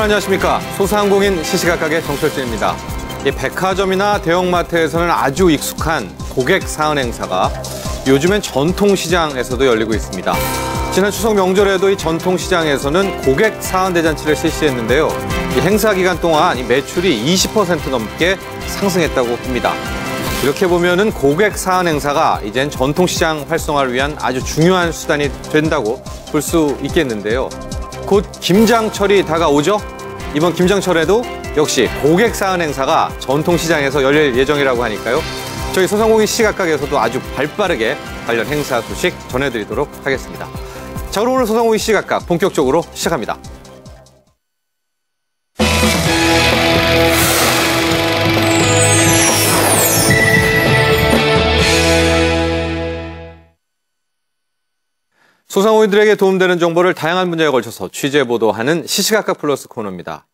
안녕하십니까. 소상공인 시시각각의 정철진입니다. 이 백화점이나 대형마트에서는 아주 익숙한 고객 사은 행사가 요즘엔 전통시장에서도 열리고 있습니다. 지난 추석 명절에도 이 전통시장에서는 고객 사은 대잔치를 실시했는데요. 이 행사 기간 동안 이 매출이 20% 넘게 상승했다고 합니다. 이렇게 보면은 고객 사은 행사가 이젠 전통시장 활성화를 위한 아주 중요한 수단이 된다고 볼 수 있겠는데요. 곧 김장철이 다가오죠? 이번 김장철에도 역시 고객 사은 행사가 전통시장에서 열릴 예정이라고 하니까요. 저희 소상공인 시시각각에서도 아주 발빠르게 관련 행사 소식 전해드리도록 하겠습니다. 자, 그럼 오늘 소상공인 시시각각 본격적으로 시작합니다. 소상공인들에게 도움되는 정보를 다양한 분야에 걸쳐서 취재 보도하는 시시각각 플러스 코너입니다.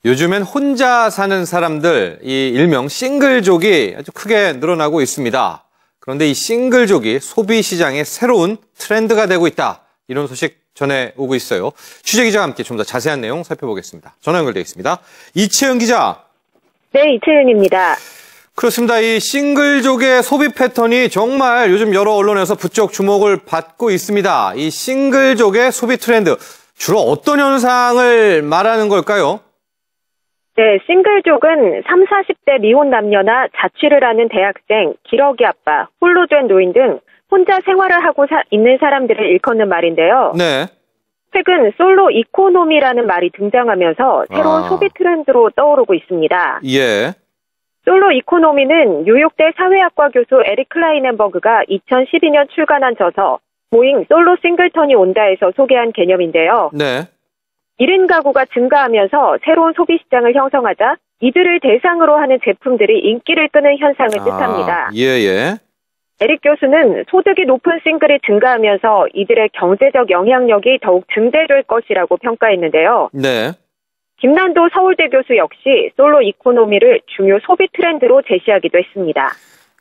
요즘엔 혼자 사는 사람들, 이 일명 싱글족이 아주 크게 늘어나고 있습니다. 그런데 이 싱글족이 소비 시장의 새로운 트렌드가 되고 있다. 이런 소식 전해오고 있어요. 취재 기자와 함께 좀 더 자세한 내용 살펴보겠습니다. 전화 연결되어 있습니다. 이채영 기자. 네, 이채영입니다. 그렇습니다. 이 싱글족의 소비 패턴이 정말 요즘 여러 언론에서 부쩍 주목을 받고 있습니다. 이 싱글족의 소비 트렌드, 주로 어떤 현상을 말하는 걸까요? 네, 싱글족은 30, 40대 미혼 남녀나 자취를 하는 대학생, 기러기 아빠, 홀로 된 노인 등 혼자 생활을 하고 있는 사람들을 일컫는 말인데요. 네. 최근 솔로 이코노미라는 말이 등장하면서 새로운 소비 트렌드로 떠오르고 있습니다. 예. 솔로 이코노미는 뉴욕대 사회학과 교수 에릭 클라이넨버그가 2012년 출간한 저서 모잉 솔로 싱글턴이 온다에서 소개한 개념인데요. 네. 1인 가구가 증가하면서 새로운 소비 시장을 형성하자 이들을 대상으로 하는 제품들이 인기를 끄는 현상을 뜻합니다. 예. 에릭 교수는 소득이 높은 싱글이 증가하면서 이들의 경제적 영향력이 더욱 증대될 것이라고 평가했는데요. 네. 김난도 서울대 교수 역시 솔로 이코노미를 중요 소비 트렌드로 제시하기도 했습니다.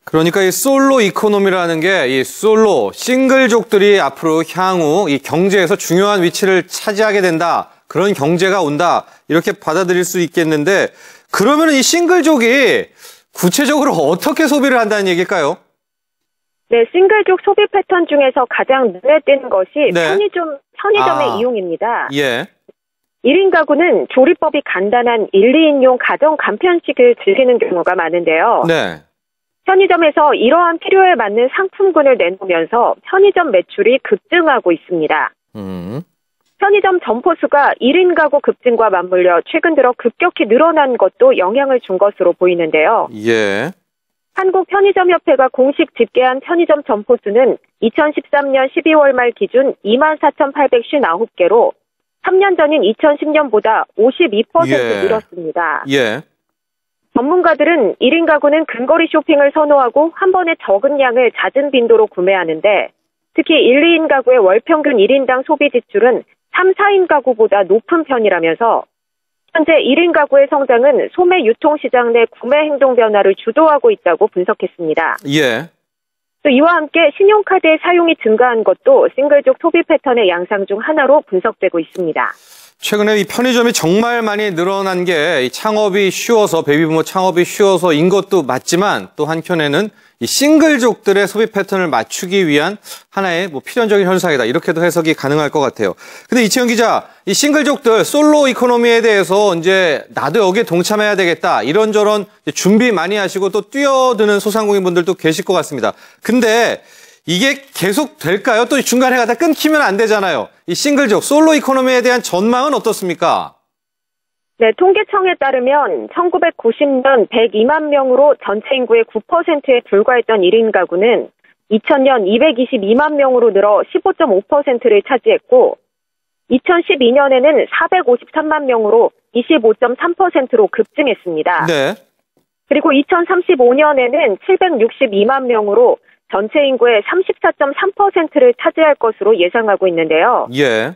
그러니까 이 솔로 이코노미라는 게 이 솔로, 싱글족들이 앞으로 향후 이 경제에서 중요한 위치를 차지하게 된다. 그런 경제가 온다. 이렇게 받아들일 수 있겠는데, 그러면 이 싱글족이 구체적으로 어떻게 소비를 한다는 얘기일까요? 네, 싱글족 소비 패턴 중에서 가장 눈에 띄는 것이 네. 편의점의 이용입니다. 예. 1인 가구는 조리법이 간단한 1, 2인용 가정 간편식을 즐기는 경우가 많은데요. 네. 편의점에서 이러한 필요에 맞는 상품군을 내놓으면서 편의점 매출이 급증하고 있습니다. 편의점 점포 수가 1인 가구 급증과 맞물려 최근 들어 급격히 늘어난 것도 영향을 준 것으로 보이는데요. 예. 한국편의점협회가 공식 집계한 편의점 점포 수는 2013년 12월 말 기준 24,859개로 3년 전인 2010년보다 52% 늘었습니다. 예. 전문가들은 1인 가구는 근거리 쇼핑을 선호하고 한 번에 적은 양을 잦은 빈도로 구매하는데 특히 1, 2인 가구의 월 평균 1인당 소비 지출은 3, 4인 가구보다 높은 편이라면서 현재 1인 가구의 성장은 소매 유통시장 내 구매 행동 변화를 주도하고 있다고 분석했습니다. 예. 또 이와 함께 신용카드의 사용이 증가한 것도 싱글족 소비 패턴의 양상 중 하나로 분석되고 있습니다. 최근에 이 편의점이 정말 많이 늘어난 게 창업이 쉬워서, 베이비부모 창업이 쉬워서인 것도 맞지만 또 한켠에는 이 싱글족들의 소비 패턴을 맞추기 위한 하나의 필연적인 현상이다. 이렇게도 해석이 가능할 것 같아요. 근데 이채영 기자, 이 싱글족들 솔로 이코노미에 대해서 이제 나도 여기에 동참해야 되겠다. 이런저런 준비 많이 하시고 또 뛰어드는 소상공인 분들도 계실 것 같습니다. 근데 이게 계속 될까요? 또 중간에 가다 끊기면 안 되잖아요. 이 싱글족, 솔로 이코노미에 대한 전망은 어떻습니까? 네, 통계청에 따르면 1990년 102만 명으로 전체 인구의 9%에 불과했던 1인 가구는 2000년 222만 명으로 늘어 15.5%를 차지했고 2012년에는 453만 명으로 25.3%로 급증했습니다. 네. 그리고 2035년에는 762만 명으로 전체 인구의 34.3%를 차지할 것으로 예상하고 있는데요. 예.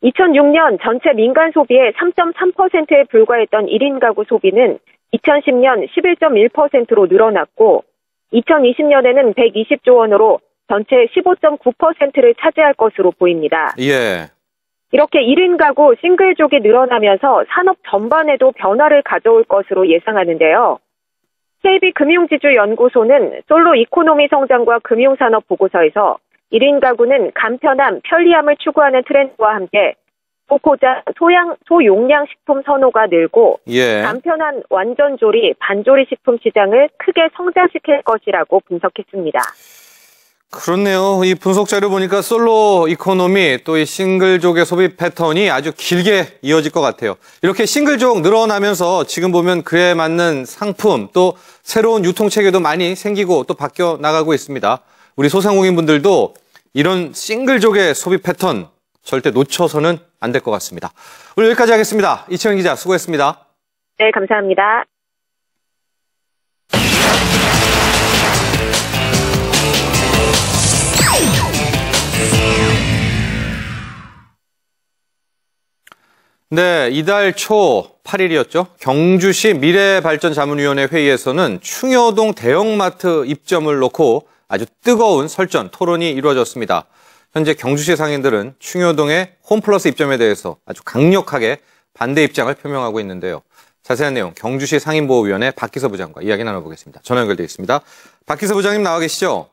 2006년 전체 민간 소비의 3.3%에 불과했던 1인 가구 소비는 2010년 11.1%로 늘어났고 2020년에는 120조 원으로 전체 15.9%를 차지할 것으로 보입니다. 예. 이렇게 1인 가구 싱글족이 늘어나면서 산업 전반에도 변화를 가져올 것으로 예상하는데요. KB금융지주연구소는 솔로 이코노미 성장과 금융산업 보고서에서 1인 가구는 간편함, 편리함을 추구하는 트렌드와 함께 소포장, 소용량 식품 선호가 늘고 예. 간편한 완전조리, 반조리 식품 시장을 크게 성장시킬 것이라고 분석했습니다. 그렇네요. 이 분석 자료 보니까 솔로 이코노미 또 이 싱글족의 소비 패턴이 아주 길게 이어질 것 같아요. 이렇게 싱글족 늘어나면서 지금 보면 그에 맞는 상품 또 새로운 유통체계도 많이 생기고 또 바뀌어 나가고 있습니다. 우리 소상공인분들도 이런 싱글족의 소비 패턴 절대 놓쳐서는 안 될 것 같습니다. 오늘 여기까지 하겠습니다. 이채영 기자 수고했습니다. 네, 감사합니다. 네, 이달 초 8일이었죠. 경주시 미래발전자문위원회 회의에서는 충여동 대형마트 입점을 놓고 아주 뜨거운 설전, 토론이 이루어졌습니다. 현재 경주시 상인들은 충여동의 홈플러스 입점에 대해서 아주 강력하게 반대 입장을 표명하고 있는데요. 자세한 내용 경주시 상인보호위원회 박기서 부장과 이야기 나눠보겠습니다. 전화 연결되어 있습니다. 박기서 부장님 나와 계시죠?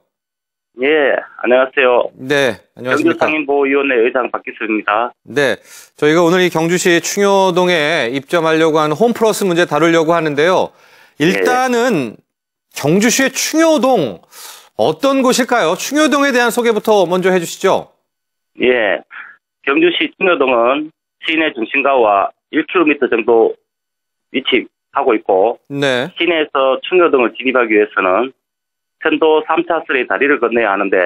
예, 안녕하세요. 네, 안녕하십니까. 경주상인보호위원회 의장 박기수입니다. 네, 저희가 오늘 이 경주시 충여동에 입점하려고 하는 홈플러스 문제 다루려고 하는데요. 일단은 경주시의 충여동 어떤 곳일까요? 충여동에 대한 소개부터 먼저 해주시죠. 예, 경주시 충여동은 시내 중심가와 1km 정도 위치하고 있고 네. 시내에서 충여동을 진입하기 위해서는 편도 3차선의 다리를 건너야 하는데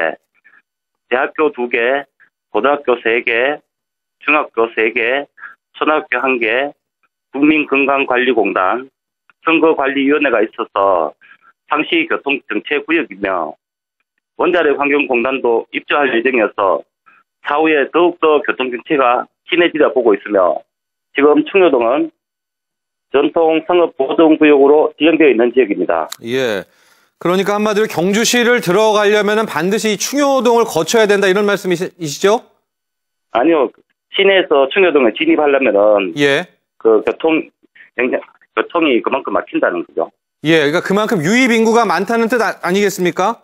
대학교 2개, 고등학교 3개, 중학교 3개, 초등학교 1개, 국민건강관리공단, 선거관리위원회가 있어서 상시 교통정체구역이며 원자력 환경공단도 입주할 예정이어서 차후에 더욱더 교통정체가 심해지려 보고 있으며 지금 충여동은 전통 상업보존구역으로 지정되어 있는 지역입니다. 예. 그러니까 한마디로 경주시를 들어가려면 반드시 충여동을 거쳐야 된다 이런 말씀이시죠? 아니요. 시내에서 충여동에 진입하려면은 예. 그 교통이 그만큼 막힌다는 거죠. 예. 그러니까 그만큼 유입 인구가 많다는 뜻 아니겠습니까?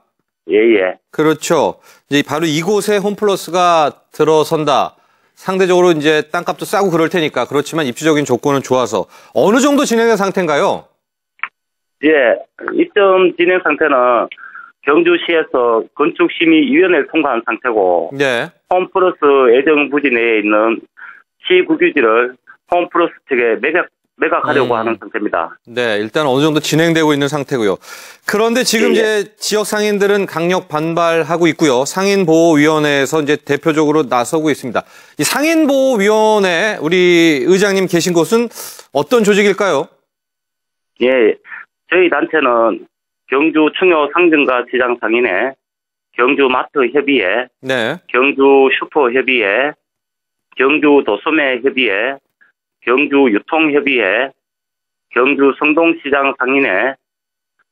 예. 그렇죠. 이제 바로 이곳에 홈플러스가 들어선다. 상대적으로 이제 땅값도 싸고 그럴 테니까 그렇지만 입지적인 조건은 좋아서 어느 정도 진행된 상태인가요? 예, 입점 진행 상태는 경주시에서 건축심의위원회를 통과한 상태고 네. 홈플러스 예정 부지 내에 있는 시국유지를 홈플러스 측에 매각하려고 하는 상태입니다. 네, 일단 어느 정도 진행되고 있는 상태고요. 그런데 지금 이제 지역 상인들은 강력 반발하고 있고요. 상인보호위원회에서 이제 대표적으로 나서고 있습니다. 이 상인보호위원회 우리 의장님 계신 곳은 어떤 조직일까요? 예, 저희 단체는 경주 충여 상점가 시장 상인회, 경주 마트 협의회, 네. 경주 슈퍼 협의회, 경주 도소매 협의회, 경주 유통협의회, 경주 성동시장 상인회,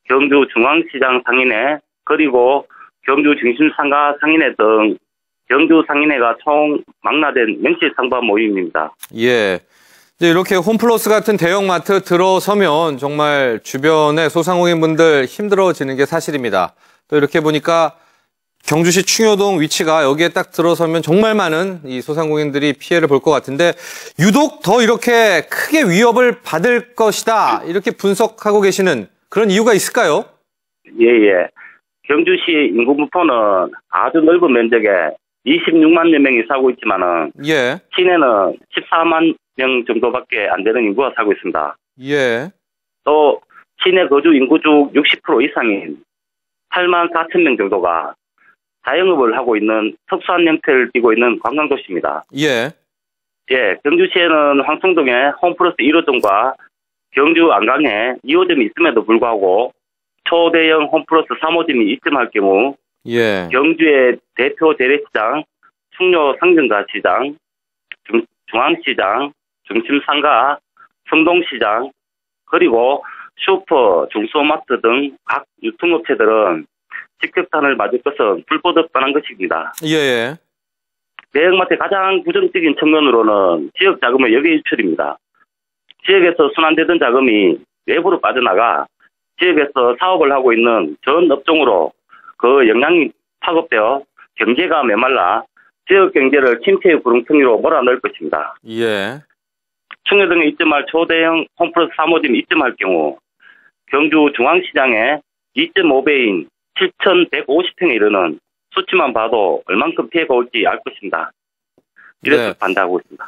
경주 중앙시장 상인회, 그리고 경주 중심상가 상인회 등 경주 상인회가 총 망라된 명시상바 모임입니다. 예. 이제 이렇게 홈플러스 같은 대형마트 들어서면 정말 주변의 소상공인분들 힘들어지는 게 사실입니다. 또 이렇게 보니까 경주시 충여동 위치가 여기에 딱 들어서면 정말 많은 이 소상공인들이 피해를 볼 것 같은데 유독 더 이렇게 크게 위협을 받을 것이다 이렇게 분석하고 계시는 그런 이유가 있을까요? 예. 경주시 인구분포는 아주 넓은 면적에 26만여 명이 살고 있지만은 예. 시내는 14만 명 정도밖에 안 되는 인구가 살고 있습니다. 예. 또 시내 거주 인구 중 60% 이상인 8만 4천 명 정도가 자영업을 하고 있는 특수한 형태를 띠고 있는 관광도시입니다. 예. 예, 경주시에는 황성동에 홈플러스 1호점과 경주 안강에 2호점이 있음에도 불구하고 초대형 홈플러스 3호점이 입점할 경우 예. 경주의 대표 재래시장, 충여 상점가 시장, 중앙시장, 중심상가, 성동시장, 그리고 슈퍼, 중소마트 등 각 유통업체들은 직격탄을 맞을 것은 불보듯 뻔한 것입니다. 예. 대형마트의 가장 부정적인 측면으로는 지역 자금의 역외 유출입니다. 지역에서 순환되던 자금이 외부로 빠져나가 지역에서 사업을 하고 있는 전 업종으로 그 영향이 파급되어 경제가 메말라 지역 경제를 침체의 구렁텅이로 몰아넣을 것입니다. 예. 충여 등에 입점할 초대형 홈플러스 사무점이 입점할 경우 경주 중앙시장에 2.5배인 7,150평에 이르는 수치만 봐도 얼만큼 피해가 올지 알 것입니다. 이래서 네. 반대하고 있습니다.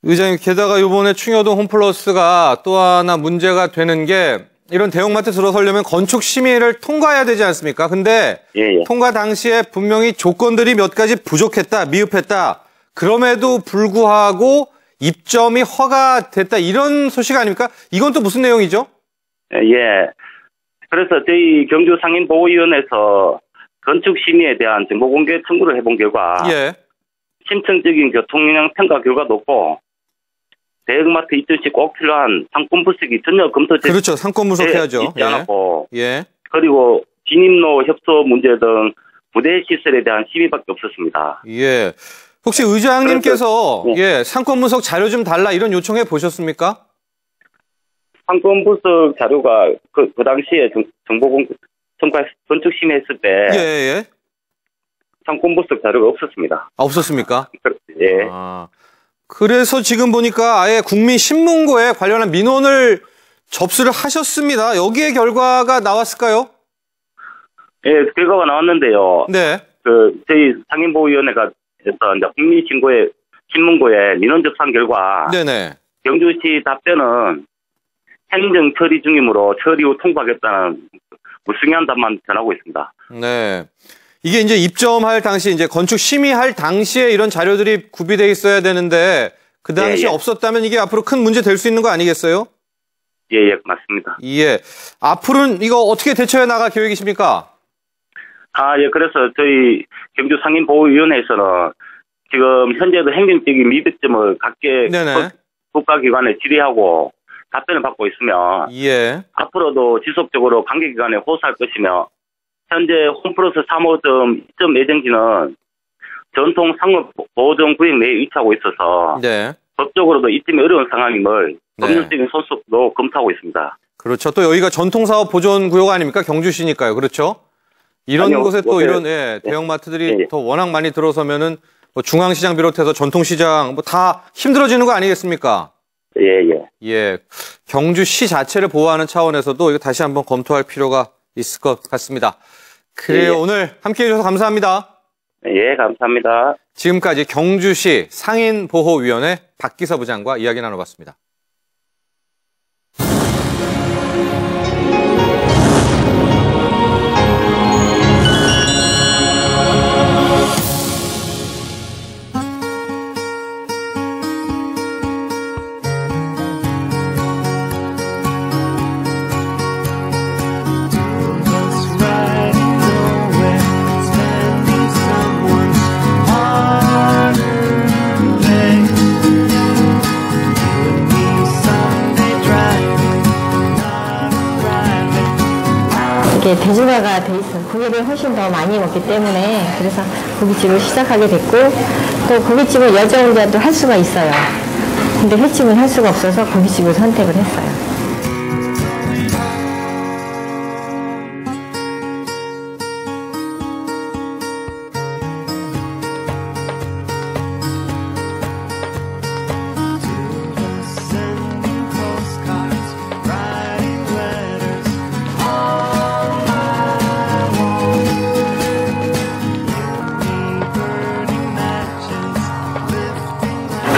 의장님, 게다가 이번에 충여동 홈플러스가 또 하나 문제가 되는 게 이런 대형마트 들어서려면 건축 심의를 통과해야 되지 않습니까? 근데 예. 통과 당시에 분명히 조건들이 몇 가지 부족했다, 미흡했다. 그럼에도 불구하고 입점이 허가됐다. 이런 소식 아닙니까? 이건 또 무슨 내용이죠? 예. 그래서 저희 경주 상인보호위원회에서 건축 심의에 대한 정보 공개 청구를 해본 결과 예. 심층적인 교통영향 평가 결과도 없고 대형마트 입점 시 꼭 필요한 상권 분석이 전혀 검토되지 그렇죠. 상권 분석해야죠. 있지 않았고 예. 그리고 진입로 협소 문제 등 부대 시설에 대한 심의밖에 없었습니다. 예. 혹시 의장님께서 그래서, 예, 상권 분석 자료 좀 달라 이런 요청해 보셨습니까? 상권 분석 자료가 그 당시에 정보 공개 건축 심의했을 때 예, 예. 상권 분석 자료가 없었습니다. 아, 없었습니까? 예. 아, 그래서 지금 보니까 아예 국민신문고에 관련한 민원을 접수를 하셨습니다. 여기에 결과가 나왔을까요? 예, 결과가 나왔는데요. 네. 저희 상인보호위원회가 해서 이제 신문고에 민원 접수한 결과 네네. 경주시 답변은 행정 처리 중이므로 처리 후 통보하겠다는 무승한 답만 전하고 있습니다. 네. 이게 이제 입점할 당시, 이제 건축 심의할 당시에 이런 자료들이 구비돼 있어야 되는데 그 당시에 예. 없었다면 이게 앞으로 큰 문제 될 수 있는 거 아니겠어요? 예, 맞습니다. 예. 앞으로는 이거 어떻게 대처해 나갈 계획이십니까? 예, 그래서 저희 경주 상인보호위원회에서는 지금 현재도 행정적인 미백점을 각계 네네. 국가기관에 질의하고 답변을 받고 있으며 예. 앞으로도 지속적으로 관계기관에 호소할 것이며 현재 홈플러스 3호점 입점 예정지는 전통 상업 보호종 구역 내에 위치하고 있어서 네. 법적으로도 입점이 어려운 상황임을 네. 법률적인 소속도 검토하고 있습니다. 그렇죠. 또 여기가 전통사업 보존 구역 아닙니까? 경주시니까요. 그렇죠? 이런 아니요, 곳에 또 네. 이런 대형마트들이 네. 더 워낙 많이 들어서면은 뭐 중앙시장 비롯해서 전통시장 뭐 다 힘들어지는 거 아니겠습니까? 예. 예. 경주시 자체를 보호하는 차원에서도 이거 다시 한번 검토할 필요가 있을 것 같습니다. 그래요. 예. 오늘 함께 해주셔서 감사합니다. 예, 감사합니다. 지금까지 경주시 상인보호위원회 박기서 부장과 이야기 나눠봤습니다. 이게 대중화가 돼 있어. 고기를 훨씬 더 많이 먹기 때문에 그래서 고깃집을 시작하게 됐고 또 고깃집을 여자 혼자도 할 수가 있어요. 근데 횟집은 할 수가 없어서 고깃집을 선택을 했어요.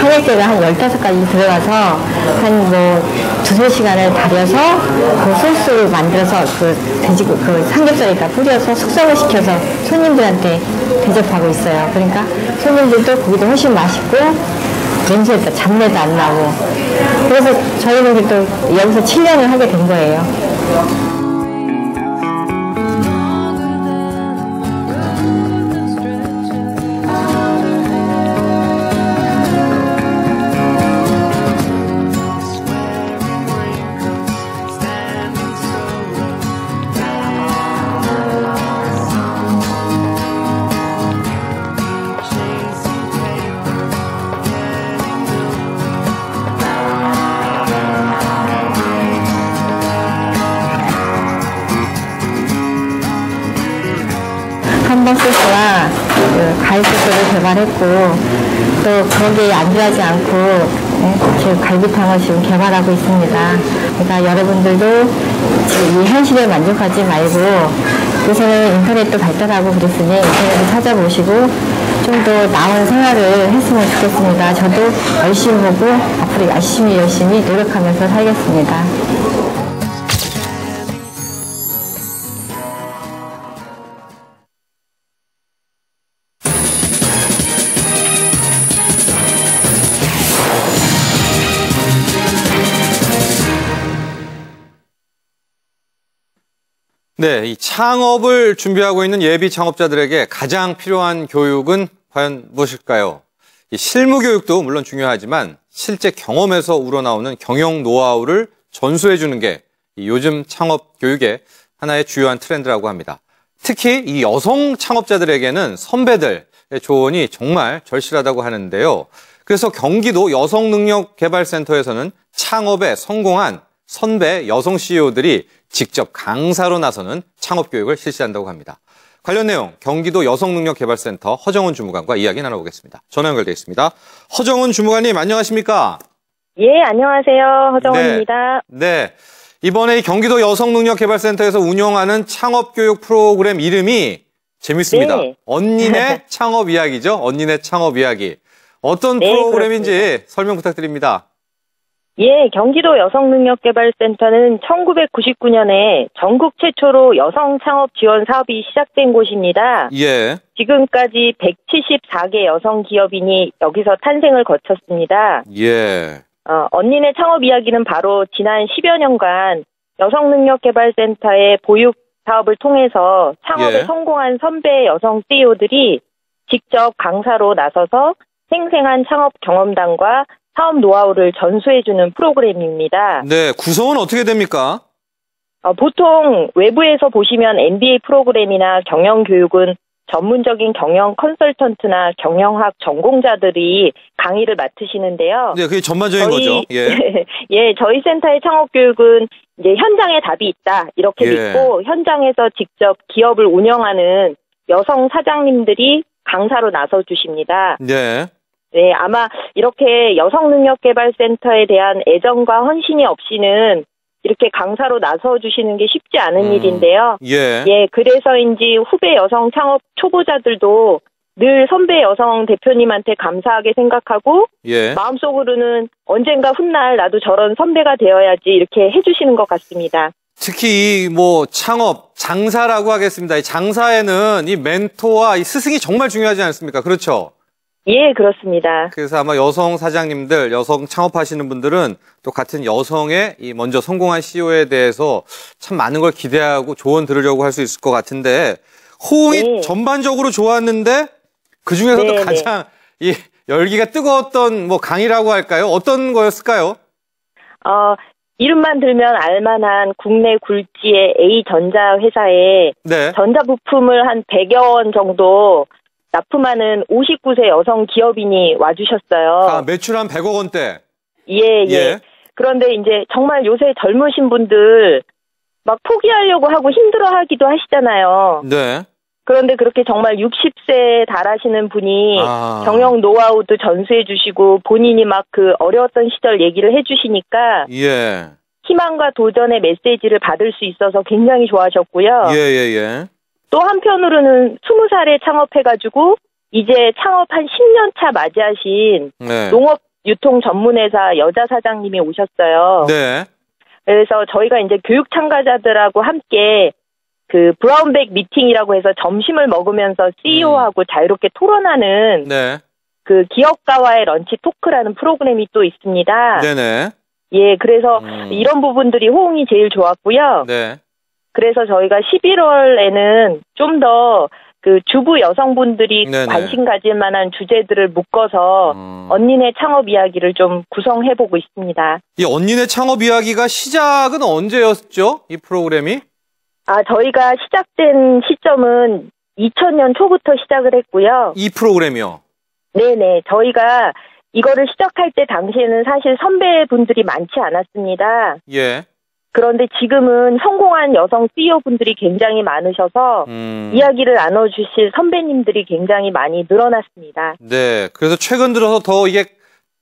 한약재가 한 15가지 들어가서 한 뭐 2-3시간을 달여서 그 소스를 만들어서 그 삼겹살에다 뿌려서 숙성을 시켜서 손님들한테 대접하고 있어요. 그러니까 손님들도 고기도 훨씬 맛있고 냄새도 잡내도 안 나고 그래서 저희는 또 여기서 7년을 하게 된 거예요. 햄버거 소스와 그 과일 소스를 개발했고 또 거기에 안주하지 않고 지금 갈비탕을 지금 개발하고 있습니다. 그러니까 여러분들도 지금 이 현실에 만족하지 말고 요새는 인터넷도 발달하고 그랬으니 인터넷을 찾아보시고 좀 더 나은 생활을 했으면 좋겠습니다. 저도 열심히 보고 앞으로 열심히 노력하면서 살겠습니다. 네, 이 창업을 준비하고 있는 예비 창업자들에게 가장 필요한 교육은 과연 무엇일까요? 이 실무 교육도 물론 중요하지만 실제 경험에서 우러나오는 경영 노하우를 전수해 주는 게 이 요즘 창업 교육의 하나의 주요한 트렌드라고 합니다. 특히 이 여성 창업자들에게는 선배들의 조언이 정말 절실하다고 하는데요. 그래서 경기도 여성능력개발센터에서는 창업에 성공한 선배 여성 CEO들이 직접 강사로 나서는 창업교육을 실시한다고 합니다. 관련 내용 경기도 여성능력개발센터 허정은 주무관과 이야기 나눠보겠습니다. 전화 연결되어 있습니다. 허정은 주무관님 안녕하십니까? 예, 안녕하세요. 허정은입니다. 네. 이번에 이 경기도 여성능력개발센터에서 운영하는 창업교육 프로그램 이름이 재밌습니다. 네. 언니네 창업 이야기죠? 언니네 창업 이야기. 어떤 네, 프로그램인지 그렇습니다. 설명 부탁드립니다. 예, 경기도 여성능력개발센터는 1999년에 전국 최초로 여성 창업 지원 사업이 시작된 곳입니다. 예. 지금까지 174개 여성 기업인이 여기서 탄생을 거쳤습니다. 예. 언니네 창업 이야기는 바로 지난 10여 년간 여성능력개발센터의 보육 사업을 통해서 창업에 예. 성공한 선배 여성 CEO들이 직접 강사로 나서서 생생한 창업 경험담과 사업 노하우를 전수해주는 프로그램입니다. 네, 구성은 어떻게 됩니까? 보통 외부에서 보시면 MBA 프로그램이나 경영교육은 전문적인 경영 컨설턴트나 경영학 전공자들이 강의를 맡으시는데요. 네, 그게 전반적인 거죠. 예. 예, 저희 센터의 창업교육은 이제 현장에 답이 있다 이렇게 예. 믿고 현장에서 직접 기업을 운영하는 여성 사장님들이 강사로 나서 주십니다. 네. 네, 아마 이렇게 여성능력개발센터에 대한 애정과 헌신이 없이는 이렇게 강사로 나서 주시는 게 쉽지 않은 일인데요. 예. 예, 그래서인지 후배 여성 창업 초보자들도 늘 선배 여성 대표님한테 감사하게 생각하고 예. 마음속으로는 언젠가 훗날 나도 저런 선배가 되어야지 이렇게 해주시는 것 같습니다. 특히 이 창업, 장사라고 하겠습니다. 이 장사에는 이 멘토와 이 스승이 정말 중요하지 않습니까? 그렇죠? 예, 그렇습니다. 그래서 아마 여성 사장님들, 여성 창업하시는 분들은 또 같은 여성의 이 먼저 성공한 CEO에 대해서 참 많은 걸 기대하고 조언 들으려고 할 수 있을 것 같은데 호응이 네. 전반적으로 좋았는데 그 중에서도 네, 가장 이 열기가 뜨거웠던 강의라고 할까요? 어떤 거였을까요? 이름만 들면 알만한 국내 굴지의 A전자 회사에 네. 전자부품을 한 100여 원 정도 납품하는 59세 여성 기업인이 와주셨어요. 매출 한 100억 원대. 예. 그런데 이제 정말 요새 젊으신 분들 막 포기하려고 하고 힘들어하기도 하시잖아요. 네. 그런데 그렇게 정말 60세에 달하시는 분이 아. 경영 노하우도 전수해 주시고 본인이 막 그 어려웠던 시절 얘기를 해 주시니까 예. 희망과 도전의 메시지를 받을 수 있어서 굉장히 좋아하셨고요. 예. 또 한편으로는 20살에 창업해가지고 이제 창업 한 10년 차 맞이하신 네. 농업 유통 전문회사 여자 사장님이 오셨어요. 네. 그래서 저희가 이제 교육 참가자들하고 함께 그 브라운백 미팅이라고 해서 점심을 먹으면서 CEO하고 자유롭게 토론하는 네. 그 기업가와의 런치 토크라는 프로그램이 또 있습니다. 네네. 예, 그래서 이런 부분들이 호응이 제일 좋았고요. 네. 그래서 저희가 11월에는 좀 더 그 주부 여성분들이 네네. 관심 가질 만한 주제들을 묶어서 언니네 창업 이야기를 좀 구성해보고 있습니다. 이 언니네 창업 이야기가 시작은 언제였죠? 이 프로그램이? 저희가 시작된 시점은 2000년 초부터 시작을 했고요. 이 프로그램이요? 네네. 저희가 이거를 시작할 때 당시에는 사실 선배분들이 많지 않았습니다. 예. 그런데 지금은 성공한 여성 CEO분들이 굉장히 많으셔서 이야기를 나눠주실 선배님들이 굉장히 많이 늘어났습니다. 네, 그래서 최근 들어서 더 이게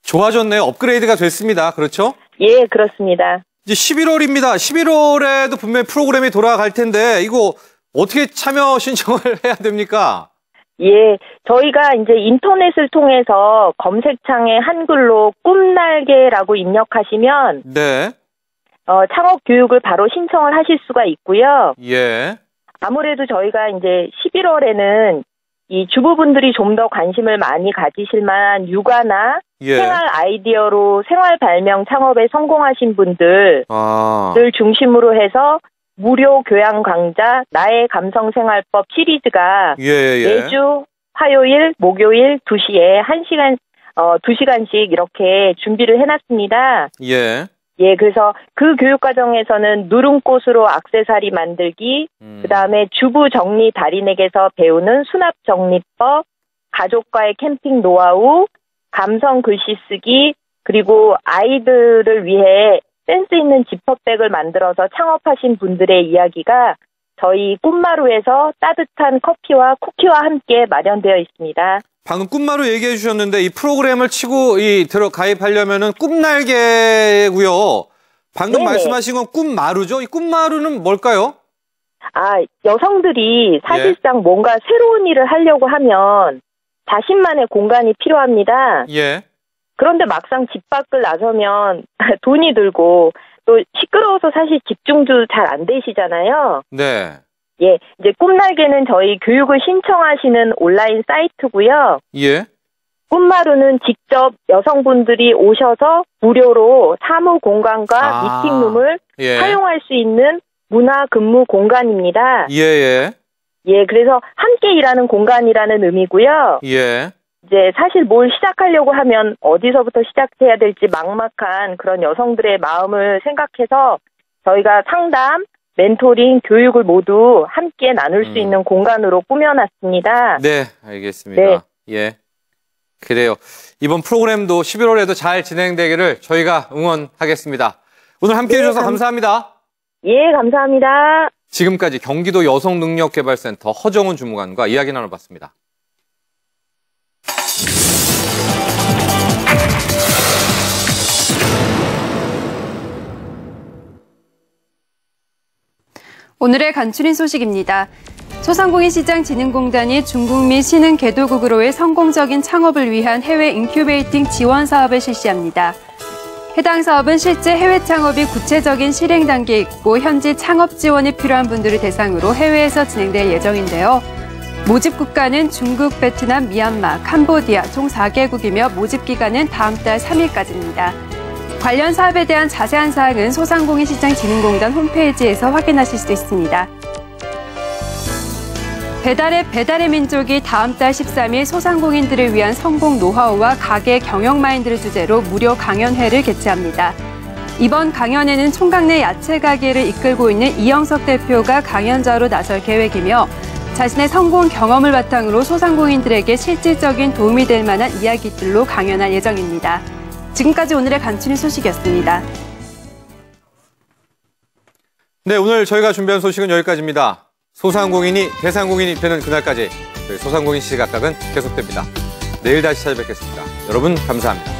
좋아졌네요. 업그레이드가 됐습니다. 그렇죠? 예, 그렇습니다. 이제 11월입니다. 11월에도 분명히 프로그램이 돌아갈 텐데 이거 어떻게 참여 신청을 해야 됩니까? 예, 저희가 이제 인터넷을 통해서 검색창에 한글로 꿈날개라고 입력하시면 네. 창업 교육을 바로 신청을 하실 수가 있고요. 예. 아무래도 저희가 이제 11월에는 이 주부분들이 좀 더 관심을 많이 가지실 만한 육아나 예. 생활 아이디어로 생활 발명 창업에 성공하신 분들을 중심으로 해서 무료 교양 강좌 나의 감성 생활법 시리즈가 매주 화요일, 목요일 2시에 2시간씩 이렇게 준비를 해놨습니다. 예. 예, 그래서 그 교육 과정에서는 누름꽃으로 액세서리 만들기, 그다음에 주부 정리 달인에게서 배우는 수납 정리법, 가족과의 캠핑 노하우, 감성 글씨 쓰기, 그리고 아이들을 위해 센스 있는 지퍼백을 만들어서 창업하신 분들의 이야기가 저희 꿈마루에서 따뜻한 커피와 쿠키와 함께 마련되어 있습니다. 방금 꿈마루 얘기해 주셨는데 이 프로그램을 치고 가입하려면은 꿈날개고요. 방금 네네. 말씀하신 건 꿈마루죠? 이 꿈마루는 뭘까요? 여성들이 사실상 뭔가 새로운 일을 하려고 하면 자신만의 공간이 필요합니다. 예. 그런데 막상 집 밖을 나서면 돈이 들고 또 시끄러워서 사실 집중도 잘 안 되시잖아요. 네. 예, 이제 꿈날개는 저희 교육을 신청하시는 온라인 사이트고요. 예. 꿈마루는 직접 여성분들이 오셔서 무료로 사무 공간과 미팅룸을 사용할 수 있는 문화 근무 공간입니다. 예. 예, 그래서 함께 일하는 공간이라는 의미고요. 예. 이제 사실 뭘 시작하려고 하면 어디서부터 시작해야 될지 막막한 그런 여성들의 마음을 생각해서 저희가 상담, 멘토링, 교육을 모두 함께 나눌 수 있는 공간으로 꾸며놨습니다. 네, 알겠습니다. 네. 예. 그래요. 이번 프로그램도 11월에도 잘 진행되기를 저희가 응원하겠습니다. 오늘 함께 해주셔서 감사합니다. 예, 감사합니다. 지금까지 경기도 여성능력개발센터 허정훈 주무관과 이야기 나눠봤습니다. 오늘의 간추린 소식입니다. 소상공인시장진흥공단이 중국 및 신흥 개도국으로의 성공적인 창업을 위한 해외 인큐베이팅 지원 사업을 실시합니다. 해당 사업은 실제 해외 창업이 구체적인 실행 단계에 있고 현지 창업 지원이 필요한 분들을 대상으로 해외에서 진행될 예정인데요. 모집 국가는 중국, 베트남, 미얀마, 캄보디아 총 4개국이며 모집 기간은 다음 달 3일까지입니다. 관련 사업에 대한 자세한 사항은 소상공인시장진흥공단 홈페이지에서 확인하실 수 있습니다. 배달의 민족이 다음 달 13일 소상공인들을 위한 성공 노하우와 가게 경영 마인드를 주제로 무료 강연회를 개최합니다. 이번 강연회는 총각내 야채 가게를 이끌고 있는 이영석 대표가 강연자로 나설 계획이며 자신의 성공 경험을 바탕으로 소상공인들에게 실질적인 도움이 될 만한 이야기들로 강연할 예정입니다. 지금까지 오늘의 간추린 소식이었습니다. 네, 오늘 저희가 준비한 소식은 여기까지입니다. 소상공인이 대상공인이 되는 그날까지 저희 소상공인 시시각각은 계속됩니다. 내일 다시 찾아뵙겠습니다. 여러분 감사합니다.